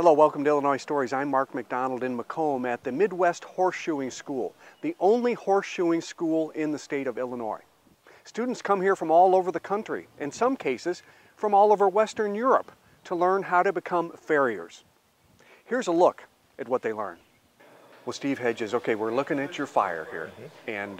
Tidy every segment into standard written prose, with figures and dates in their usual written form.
Hello, welcome to Illinois Stories. I'm Mark McDonald in Macomb at the Midwest Horseshoeing School, the only horseshoeing school in the state of Illinois. Students come here from all over the country, in some cases from all over Western Europe, to learn how to become farriers. Here's a look at what they learn. Well, Steve Hedges, okay, we're looking at your fire here, and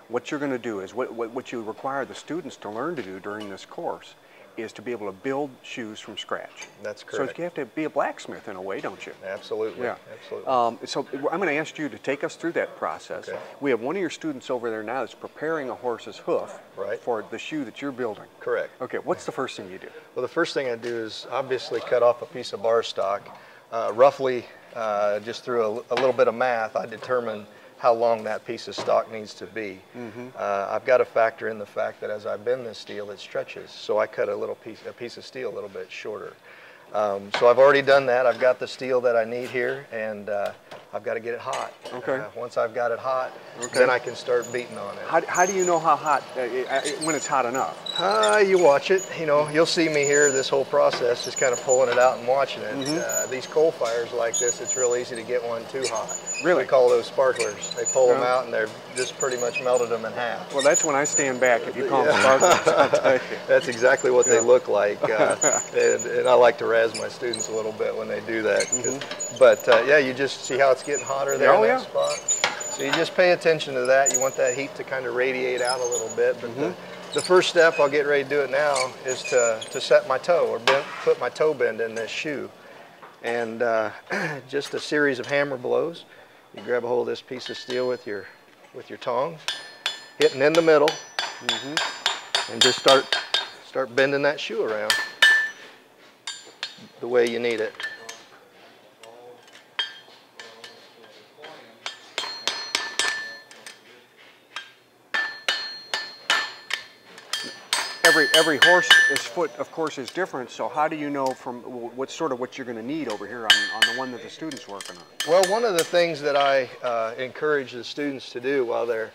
what you're going to do is, what you require the students to learn to do during this course is to be able to build shoes from scratch. That's correct. So you have to be a blacksmith in a way, don't you? Absolutely. Yeah. Absolutely. So I'm going to ask you to take us through that process. Okay. We have one of your students over there now that's preparing a horse's hoof for the shoe that you're building. Correct. Okay, what's the first thing you do? Well, the first thing I do is obviously cut off a piece of bar stock. Roughly, just through a little bit of math, I determine how long that piece of stock needs to be. I've got to factor in the fact that as I bend this steel, it stretches. So I cut a piece of steel a little bit shorter. So I've already done that. I've got the steel that I need here, and I've got to get it hot. Okay. Once I've got it hot, then I can start beating on it. How do you know how hot, when it's hot enough? You watch it. You know, you'll see me here this whole process, just kind of pulling it out and watching it. These coal fires like this, it's real easy to get one too hot. Really? We call those sparklers. They pull them out and they're just pretty much melted them in half. Well, that's when I stand back if you call them sparklers, I'll tell you. That's exactly what they look like. And I like to razz my students a little bit when they do that. But yeah, you just see how it's getting hotter there in that spot. So you just pay attention to that. You want that heat to kind of radiate out a little bit. But the first step, I'll get ready to do it now, is to set my toe or put my toe bend in this shoe. And just a series of hammer blows. You grab a hold of this piece of steel with your tongs, hitting in the middle, and just start bending that shoe around the way you need it. Every horse's foot, of course, is different. So how do you know from what you're going to need over here on the one that the student's working on? Well, one of the things that I encourage the students to do while they're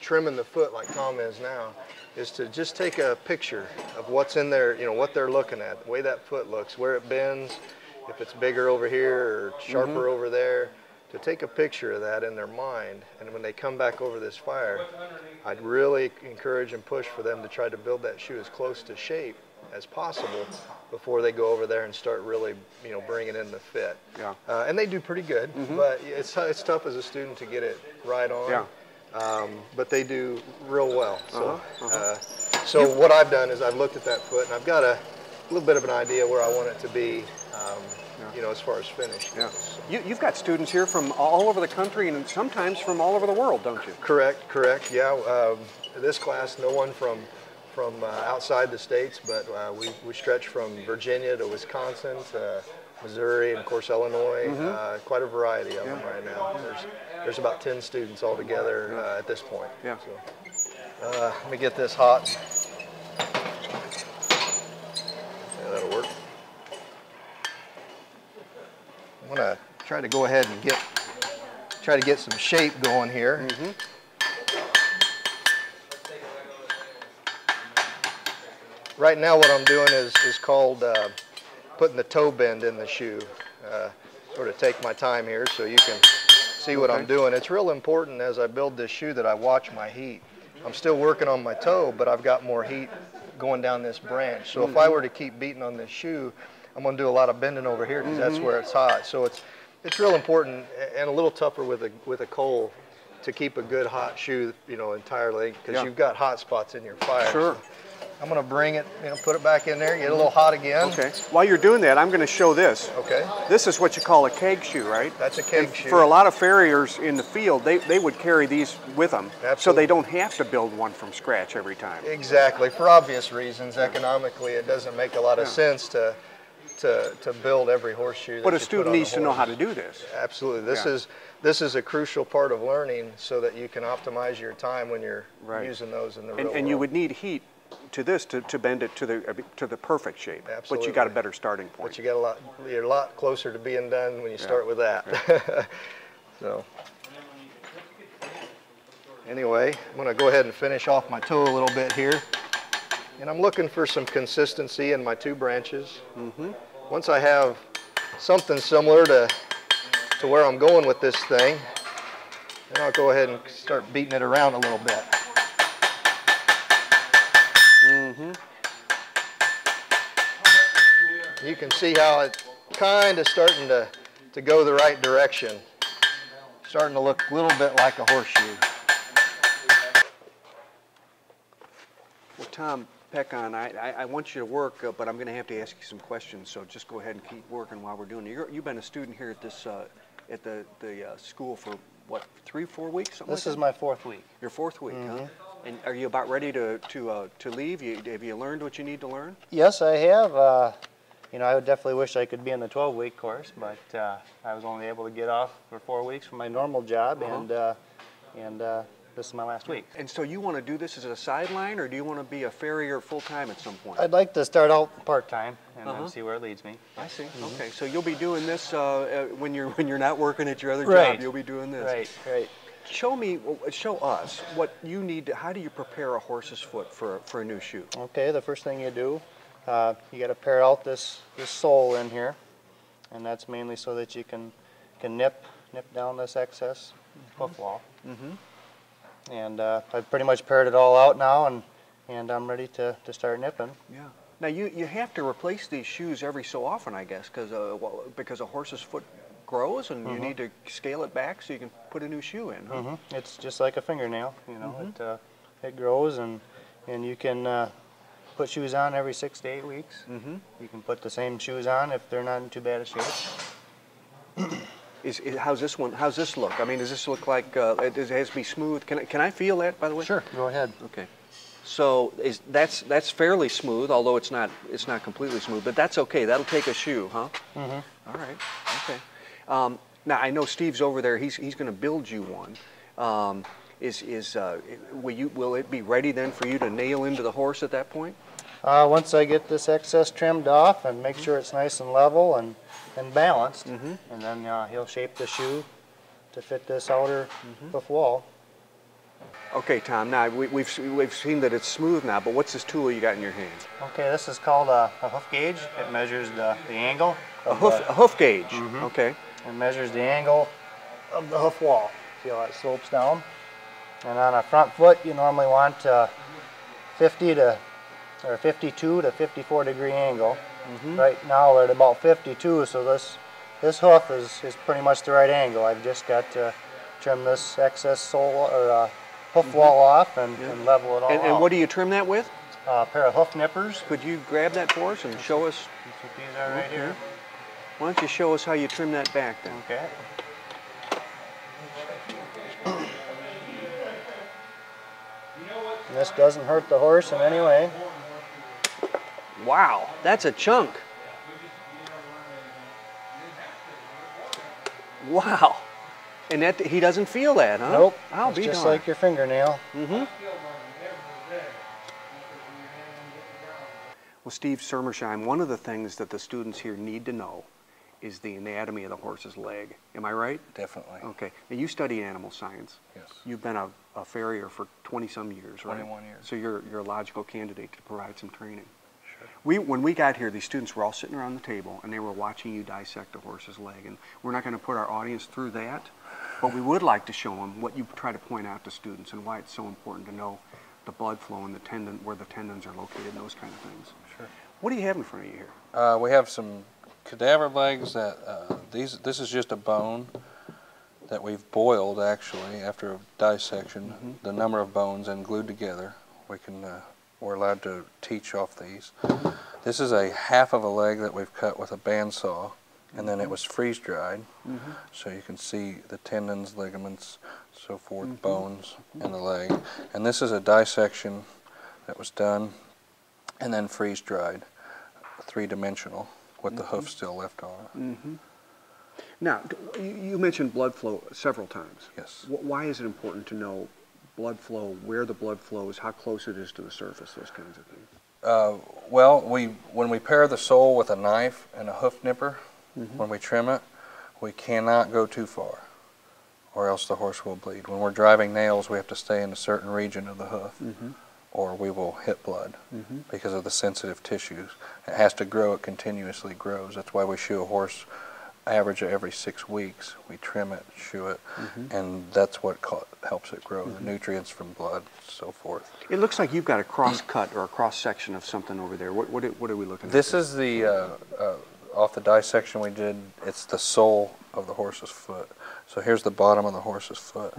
trimming the foot, like Tom is now, is to just take a picture of what's in there. You know, what they're looking at, the way that foot looks, where it bends, if it's bigger over here or sharper over there. To take a picture of that in their mind, and when they come back over this fire, I'd really encourage and push for them to try to build that shoe as close to shape as possible before they go over there and start really, you know, bringing in the fit. Yeah. And they do pretty good, but it's tough as a student to get it right on. Yeah. But they do real well. So, so what I've done is I've looked at that foot, and I've got a little bit of an idea where I want it to be. You know, as far as finish. Yeah. You've got students here from all over the country and sometimes from all over the world, don't you? Correct. Yeah. This class, no one from outside the states, but we stretch from Virginia to Wisconsin to Missouri and of course Illinois. Quite a variety of them right now. There's about 10 students altogether at this point. Yeah. So, let me get this hot. Yeah, that'll work. I'm going to try to go ahead and try to get some shape going here. Right now what I'm doing is called putting the toe bend in the shoe. Sort of take my time here so you can see what I'm doing. It's real important as I build this shoe that I watch my heat. I'm still working on my toe, but I've got more heat going down this branch. So if I were to keep beating on this shoe, I'm going to do a lot of bending over here because that's where it's hot. So it's real important and a little tougher with a coal to keep a good hot shoe, you know, entirely because you've got hot spots in your fire. Sure. I'm going to bring it, you know, put it back in there, get a little hot again. Okay. While you're doing that, I'm going to show this. Okay. This is what you call a keg shoe, right? That's a keg shoe. For a lot of farriers in the field, they would carry these with them. Absolutely. So they don't have to build one from scratch every time. Exactly. For obvious reasons, economically, it doesn't make a lot of sense to build every horseshoe. But a student needs to know how to do this. Absolutely. This is a crucial part of learning so that you can optimize your time when you're using those in the real world. And you would need heat to this to bend it to the perfect shape. Absolutely. But you got a better starting point. But you're a lot closer to being done when you start with that. So anyway, I'm going to go ahead and finish off my toe a little bit here. And I'm looking for some consistency in my two branches. Once I have something similar to where I'm going with this thing, then I'll go ahead and start beating it around a little bit. You can see how it's kind of starting to go the right direction. Starting to look a little bit like a horseshoe. Well, Tom Peckon, I want you to work, but I'm going to have to ask you some questions, so just go ahead and keep working while we're doing it. You've been a student here at this at the school for, what, 3-4 weeks? This is my 4th week. Your 4th week, huh? And are you about ready to leave? Have you learned what you need to learn? Yes, I have. You know, I would definitely wish I could be in the 12-week course, but I was only able to get off for 4 weeks from my normal job, and this is my last week. And so you want to do this as a sideline, or do you want to be a farrier full-time at some point? I'd like to start out part-time and then see where it leads me. I see. Okay, so you'll be doing this when you're not working at your other job. You'll be doing this. Right. Show us what you need to. How do you prepare a horse's foot for a new shoe? Okay, the first thing you do, you got to pare out this sole in here, and that's mainly so that you can nip down this excess hoof wall. And I've pretty much pared it all out now, and I'm ready to start nipping. Yeah. Now you have to replace these shoes every so often, I guess, because a horse's foot grows, and you need to scale it back so you can put a new shoe in. Huh? It's just like a fingernail, you know. It grows, and you can put shoes on every 6 to 8 weeks. You can put the same shoes on if they're not in too bad a shape. How's this look? I mean, does this look like it has to be smooth? Can I feel that, by the way? Sure, go ahead. Okay. So that's fairly smooth, although it's not completely smooth, but that's okay. That'll take a shoe, huh? All right. Okay. Now I know Steve's over there. He's going to build you one. Will it be ready then for you to nail into the horse at that point? Once I get this excess trimmed off and make sure it's nice and level and balanced, and then he'll shape the shoe to fit this outer hoof wall. Okay, Tom. Now we've seen that it's smooth now, but what's this tool you got in your hand? Okay, this is called a hoof gauge. It measures the angle. A hoof gauge. Okay. It measures the angle of the hoof wall. See how it slopes down? And on a front foot, you normally want 52 to 54 degree angle. Right now we're at about 52, so this hoof is pretty much the right angle. I've just got to trim this excess sole or hoof wall off and level it all out. And what do you trim that with? A pair of hoof nippers. Could you grab that for us and show us? That's what these are right here. Why don't you show us how you trim that back then? Okay. And this doesn't hurt the horse in any way. Wow, that's a chunk. Wow. And that he doesn't feel that, huh? Nope. It's just like your fingernail. Well, Steve Sermersheim, one of the things that the students here need to know is the anatomy of the horse's leg. Am I right? Definitely. Okay. Now, you study animal science. Yes. You've been a farrier for 20-some years, right? 21 years. So you're a logical candidate to provide some training. Sure. When we got here, these students were all sitting around the table, and they were watching you dissect a horse's leg. And we're not going to put our audience through that, but we would like to show them what you try to point out to students and why it's so important to know the blood flow and the tendon, where the tendons are located, and those kind of things. Sure. What do you have in front of you here? We have some cadaver legs that this is just a bone that we've boiled actually after dissection, the number of bones and glued together. We're allowed to teach off these. This is a half of a leg that we've cut with a bandsaw, and then it was freeze dried, so you can see the tendons, ligaments, so forth, bones in the leg. And this is a dissection that was done and then freeze dried, three-dimensional, with the hoof still left on it. Now, you mentioned blood flow several times. Yes. Why is it important to know blood flow, where the blood flows, how close it is to the surface, those kinds of things? Well, when we pair the sole with a knife and a hoof nipper, when we trim it, we cannot go too far, or else the horse will bleed. When we're driving nails, we have to stay in a certain region of the hoof. or we will hit blood because of the sensitive tissues. It has to grow, it continuously grows. That's why we shoe a horse average every 6 weeks. We trim it, shoe it, and that's what helps it grow, the nutrients from blood, so forth. It looks like you've got a cross cut or a cross section of something over there. What are we looking at? This is the, off the dissection we did, it's the sole of the horse's foot. So here's the bottom of the horse's foot.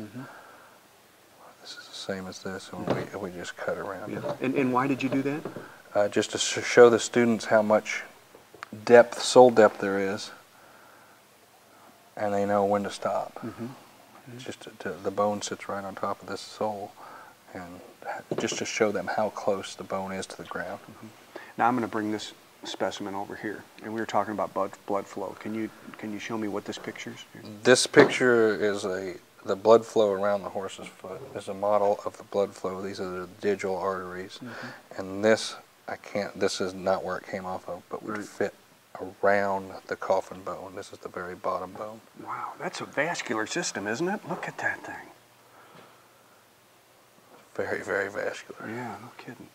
This is the same as this, and we just cut around it. And why did you do that? Just to show the students how much depth, sole depth there is, and they know when to stop. Just the bone sits right on top of this sole, and just to show them how close the bone is to the ground. Now I'm going to bring this specimen over here, and we were talking about blood flow. Can you show me what this picture is? This picture is the blood flow around the horse's foot. Is a model of the blood flow. These are the digital arteries, and this this is not where it came off of, but would fit around the coffin bone. This is the very bottom bone. Wow, that's a vascular system, isn't it? Look at that thing. Very, very vascular. Yeah, no kidding.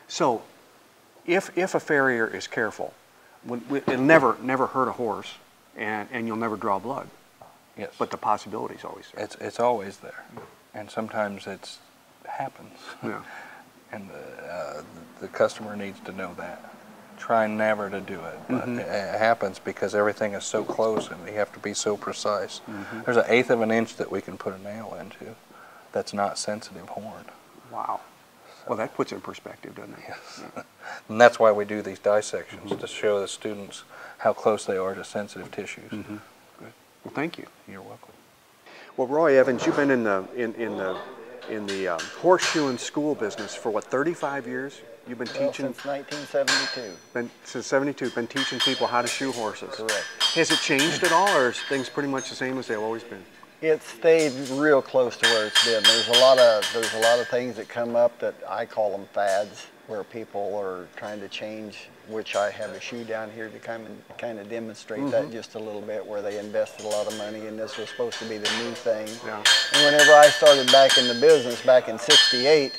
So, if a farrier is careful, it'll never hurt a horse, and you'll never draw blood. Yes. But the possibility is always there. It's always there, and sometimes it happens. Yeah. And the customer needs to know that. Try never to do it, but it happens because everything is so close and you have to be so precise. There's 1/8 of an inch that we can put a nail into that's not sensitive horn. Wow. Well, that puts it in perspective, doesn't it? Yes. Yeah. And that's why we do these dissections, to show the students how close they are to sensitive tissues. Good. Well, thank you. You're welcome. Well, Roy Evans, you've been in the horseshoeing school business for what, 35 years? You've been teaching since 1972. Since '72, been teaching people how to shoe horses. Correct. Has it changed at all, or is things pretty much the same as they've always been? It stayed real close to where it's been. There's a lot of things that come up that I call them fads, where people are trying to change. Which I have a shoe down here to kind of demonstrate that just a little bit, where they invested a lot of money, and this was supposed to be the new thing. Yeah. And whenever I started back in the business back in '68.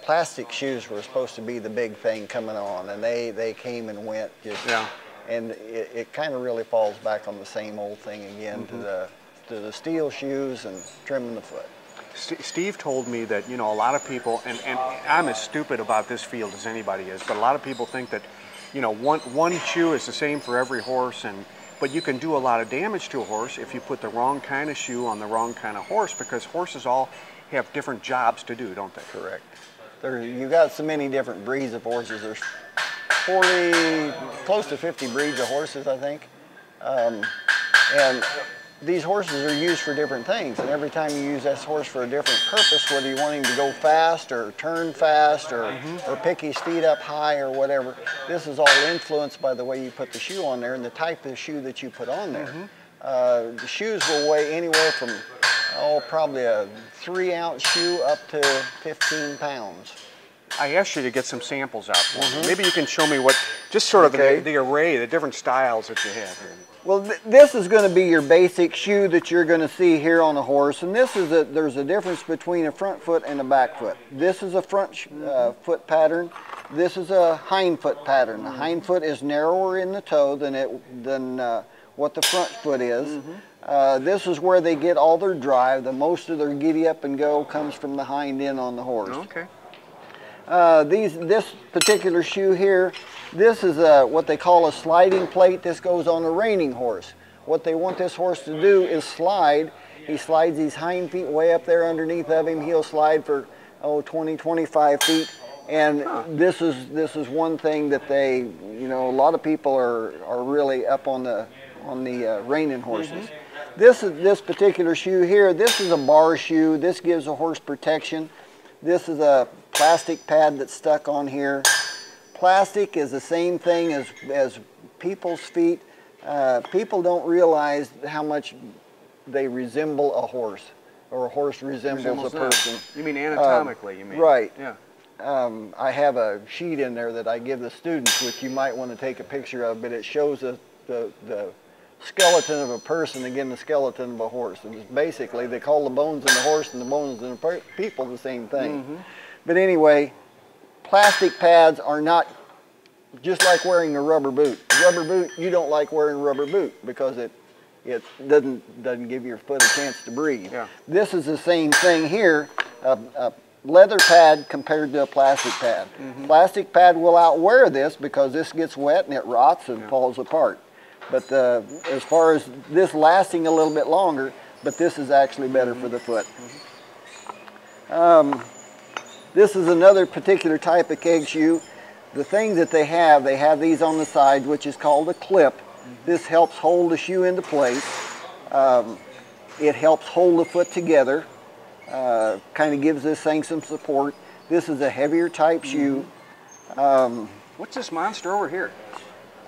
Plastic shoes were supposed to be the big thing coming on, and they came and went just, and it kind of really falls back on the same old thing again, to the steel shoes and trimming the foot. Steve told me that, you know, a lot of people, and I'm as stupid about this field as anybody is, but a lot of people think that, you know, one shoe is the same for every horse, but you can do a lot of damage to a horse if you put the wrong kind of shoe on the wrong kind of horse, because horses all have different jobs to do, don't they? Correct. You got so many different breeds of horses. There's 40, close to 50 breeds of horses, I think. And these horses are used for different things. And every time you use this horse for a different purpose, whether you want him to go fast or turn fast or pick his feet up high or whatever, this is all influenced by the way you put the shoe on there and the type of shoe that you put on there. The shoes will weigh anywhere from probably a 3-ounce shoe up to 15 pounds. I asked you to get some samples out for me. Maybe you can show me just sort of the array, the different styles that you have here. Well, this is going to be your basic shoe that you're going to see here on a horse, and there's a difference between a front foot and a back foot. This is a front foot pattern. This is a hind foot pattern. The hind foot is narrower in the toe than what the front foot is. This is where they get all their drive. The most of their giddy up and go comes from the hind end on the horse. Okay. This particular shoe here, this is what they call a sliding plate. This goes on a reining horse. What they want this horse to do is slide. He slides these hind feet way up there underneath of him. He'll slide for 20, 25 feet. And this is one thing that they, you know, a lot of people are really up on the reining horses. This particular shoe here, this is a bar shoe. This gives a horse protection. This is a plastic pad that's stuck on here. Plastic is the same thing as people's feet. People don't realize how much they resemble a horse, or a horse resembles a person. You mean anatomically, you mean? Right. Yeah. I have a sheet in there that I give the students, which you might want to take a picture of, but it shows the skeleton of a person against the skeleton of a horse. And it's basically, they call the bones in the horse and the bones in the people the same thing. But anyway, plastic pads are not just like wearing a rubber boot. A rubber boot, you don't like wearing a rubber boot because it doesn't give your foot a chance to breathe. Yeah. This is the same thing here, a leather pad compared to a plastic pad. Plastic pad will outwear this because this gets wet and it rots and falls apart. But as far as this lasting a little bit longer, but this is actually better for the foot. This is another particular type of keg shoe. The thing that they have these on the side, which is called a clip. This helps hold the shoe into place. It helps hold the foot together. Kind of gives this thing some support. This is a heavier type shoe. What's this monster over here?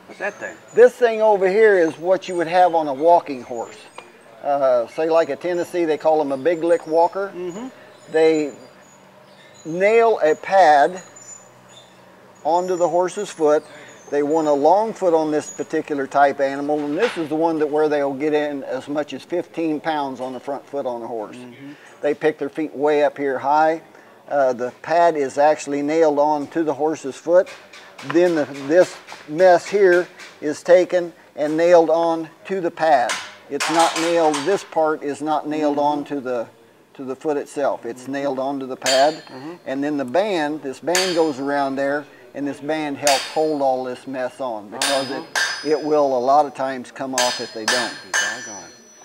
What's that thing? This thing over here is what you would have on a walking horse. Say like a Tennessee, they call them a big lick walker. They nail a pad onto the horse's foot. They want a long foot on this particular type animal, and this is the one where they'll get in as much as 15 pounds on the front foot on a horse. They pick their feet way up here high. The pad is actually nailed on to the horse's foot. Then this mess here is taken and nailed on to the pad. It's not nailed, this part is not nailed onto the foot itself. It's nailed onto the pad. And then the band, this band goes around there, and this band helps hold all this mess on because it will a lot of times come off if they don't.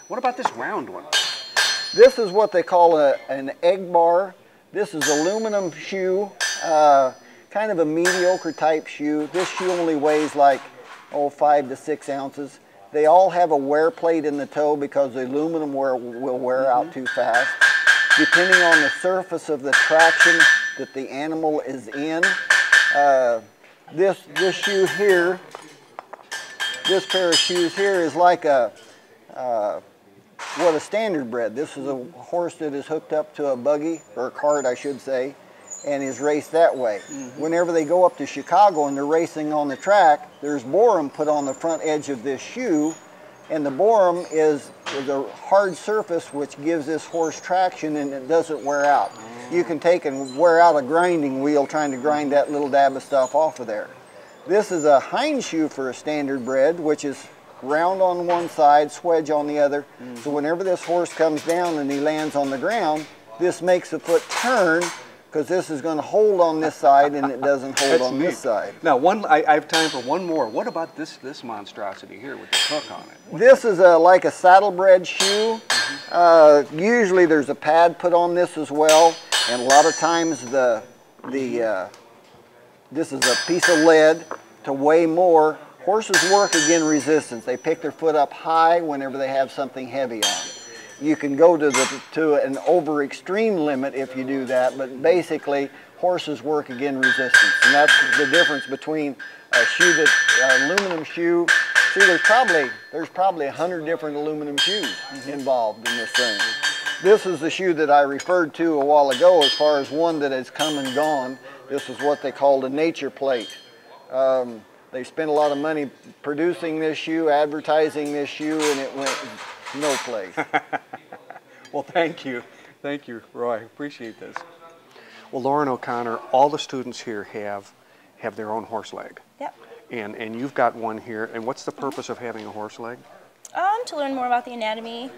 What about this round one? This is what they call an egg bar. This is aluminum shoe, kind of a mediocre type shoe. This shoe only weighs like 5 to 6 ounces. They all have a wear plate in the toe because the aluminum will wear out too fast. Depending on the surface of the traction that the animal is in, this shoe here, this pair of shoes here is like what a standard bred. This is a horse that is hooked up to a buggy, or a cart I should say, and is raced that way. Whenever they go up to Chicago and they're racing on the track, there's borum put on the front edge of this shoe, and the borum is a hard surface which gives this horse traction and it doesn't wear out. You can take and wear out a grinding wheel trying to grind that little dab of stuff off of there. This is a hind shoe for a standard bred, which is round on one side, swedge on the other. So whenever this horse comes down and he lands on the ground, this makes the foot turn because this is going to hold on this side and it doesn't hold on this side. Now, I have time for one more. What about this monstrosity here with the hook on it? This is like a saddlebred shoe. Usually there's a pad put on this as well, and a lot of times this is a piece of lead to weigh more. Horses work against resistance. They pick their foot up high whenever they have something heavy on. You can go to an over extreme limit if you do that, but basically horses work against resistance, and that's the difference between a shoe an aluminum shoe. See, there's probably 100 different aluminum shoes involved in this thing. This is the shoe that I referred to a while ago as far as one that has come and gone. This is what they called a nature plate. They spent a lot of money producing this shoe, advertising this shoe, and it went no place. Well, thank you. Thank you, Roy. Appreciate this. Well, Lauren O'Connor, all the students here have their own horse leg. Yep. And you've got one here. And what's the purpose of having a horse leg? To learn more about the anatomy.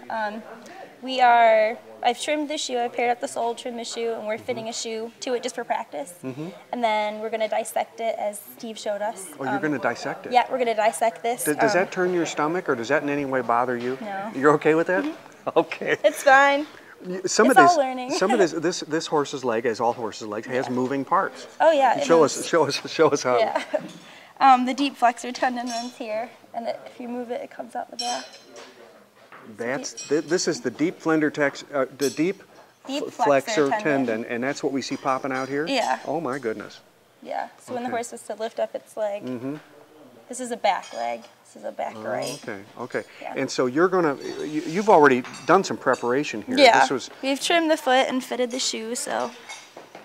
I've trimmed the shoe, I've paired up the sole, trimmed the shoe, and we're fitting a shoe to it just for practice. And then we're going to dissect it as Steve showed us. Oh, you're going to dissect it? Yeah, we're going to dissect this. Does that turn your stomach, or does that in any way bother you? No. You're okay with that? Okay. It's fine. It's all learning. Some of this horse's leg, as all horses' legs, has moving parts. Oh yeah. Show us how. Yeah. The deep flexor tendon runs here, and if you move it, it comes out the back. This is the deep flexor tendon, and that's what we see popping out here? Yeah. Oh my goodness. Yeah. So when the horse was to lift up its leg, this is a back leg. This is a back right. Okay. Yeah. And so you've already done some preparation here. Yeah. We've trimmed the foot and fitted the shoe, so.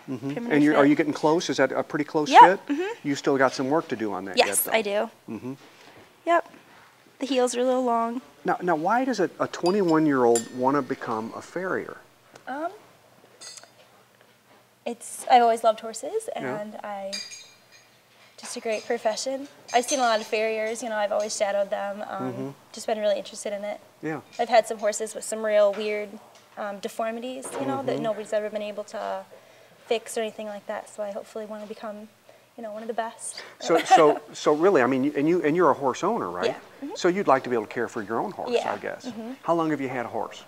And are you getting close? Is that a pretty close fit? You still got some work to do on that yet, though. Yes, I do. Yep. The heels are a little long. Now, why does a 21-year-old want to become a farrier? I've always loved horses, and just a great profession. I've seen a lot of farriers, you know, I've always shadowed them, just been really interested in it. Yeah. I've had some horses with some real weird deformities, you know, that nobody's ever been able to fix or anything like that, so I hopefully want to become, you know, one of the best. So really, I mean, and you're a horse owner, right? Yeah. So you'd like to be able to care for your own horse, Yeah. I guess. How long have you had a horse?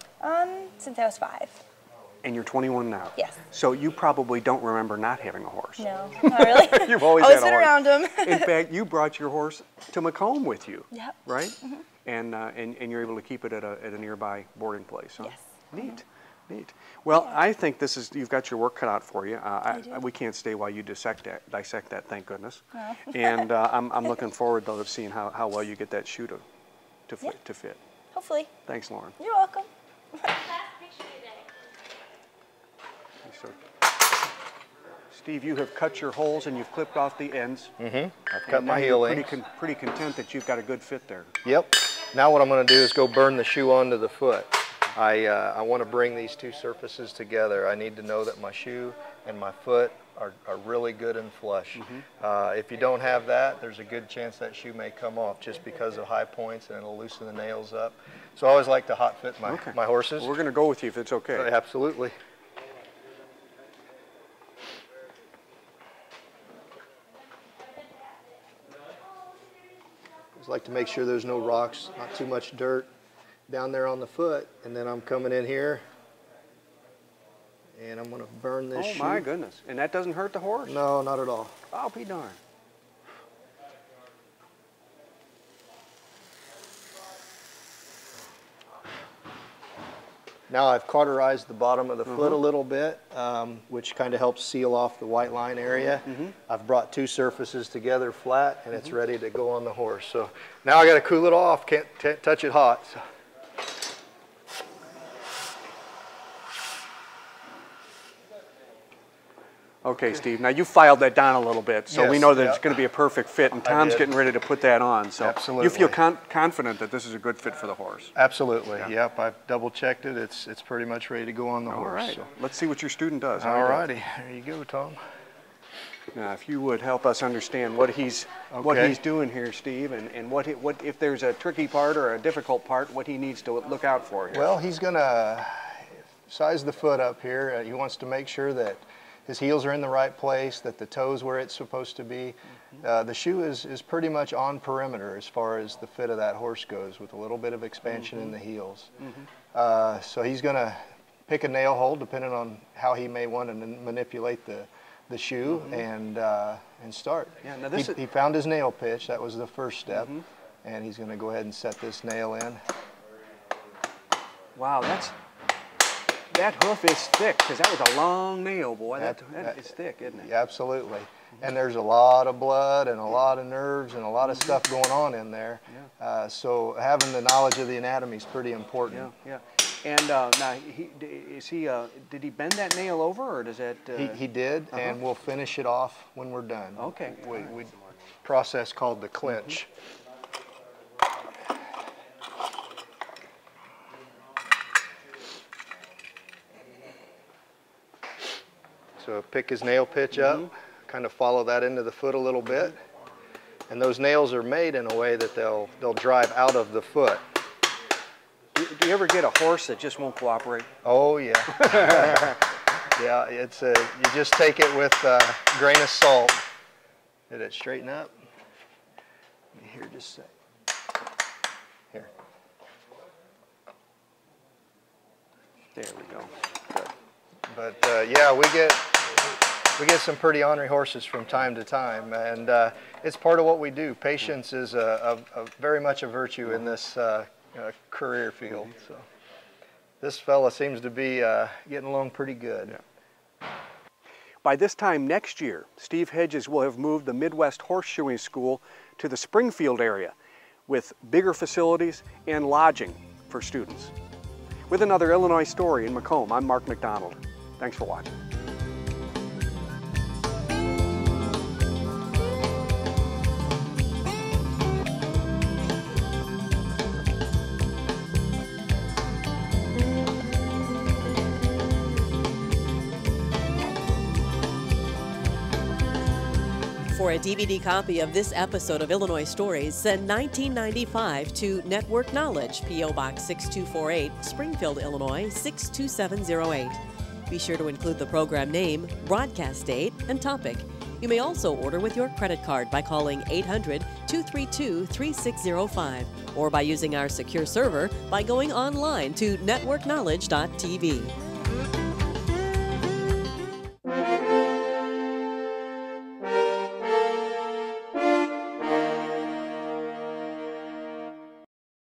Since I was 5. And you're 21 now? Yes. So you probably don't remember not having a horse. No, not really. You've always had a horse. been around him. In fact, you brought your horse to Macomb with you. Yep. Right? And you're able to keep it at a nearby boarding place. Huh? Yes. Neat. Neat. Well, I think you've got your work cut out for you. We can't stay while you dissect that, thank goodness. No. And I'm looking forward, though, to seeing how well you get that shoe to fit. Hopefully. Thanks, Lauren. You're welcome. So, Steve, you have cut your holes and you've clipped off the ends. I've cut my heel in. Pretty content that you've got a good fit there. Yep. Now what I'm going to do is go burn the shoe onto the foot. I want to bring these two surfaces together. I need to know that my shoe and my foot are really good and flush. If you don't have that, there's a good chance that shoe may come off just because of high points, and it'll loosen the nails up. So I always like to hot fit my horses. Well, we're going to go with you if it's okay. Absolutely. Just like to make sure there's no rocks, not too much dirt down there on the foot, and then I'm coming in here and I'm going to burn this shoe. Oh my goodness. And that doesn't hurt the horse? No, not at all. I'll be darned. Now I've cauterized the bottom of the foot a little bit, which kind of helps seal off the white line area. I've brought two surfaces together flat, and it's ready to go on the horse. So now I got to cool it off. Can't touch it hot. So. Okay, Steve. Now you filed that down a little bit, so we Yes, know that it's going to be a perfect fit, and Tom's did. getting ready to put that on. So Absolutely. you feel confident that this is a good fit for the horse. Absolutely. Yep. I've double checked it. It's pretty much ready to go on the horse. All right. So. Let's see what your student does. All righty. There you go, Tom. Now, if you would help us understand what he's doing here, Steve, and what if there's a tricky part or a difficult part, what he needs to look out for here. Well, he's going to size the foot up here. He wants to make sure that his heels are in the right place, that the toes where it's supposed to be. The shoe is pretty much on perimeter as far as the fit of that horse goes, with a little bit of expansion in the heels. So he's going to pick a nail hole depending on how he may want to manipulate the shoe and start. Yeah, now he found his nail pitch. That was the first step. And he's going to go ahead and set this nail in. Wow, that hoof is thick, because that was a long nail, boy. That is thick, isn't it? Absolutely. And there's a lot of blood and a lot of nerves and a lot of stuff going on in there. So having the knowledge of the anatomy is pretty important. Yeah. And now, did he bend that nail over, or does that? He did, and we'll finish it off when we're done. Okay. We process called the clinch. So pick his nail pitch up, kind of follow that into the foot a little bit, and those nails are made in a way that they'll drive out of the foot. Do you ever get a horse that just won't cooperate? Oh yeah. Yeah, it's you just take it with a grain of salt. Did it straighten up? Let me hear just a sec. Here. There we go. Good. But yeah, we get some pretty ornery horses from time to time, and it's part of what we do. Patience is very much a virtue in this career field. So this fella seems to be getting along pretty good. Yeah. By this time next year, Steve Hedges will have moved the Midwest Horseshoeing School to the Springfield area with bigger facilities and lodging for students. With another Illinois Story in Macomb, I'm Mark McDonald. Thanks for watching. For a DVD copy of this episode of Illinois Stories, send $19.95 to Network Knowledge, P.O. Box 6248, Springfield, Illinois 62708. Be sure to include the program name, broadcast date, and topic. You may also order with your credit card by calling 800-232-3605 or by using our secure server by going online to networkknowledge.tv.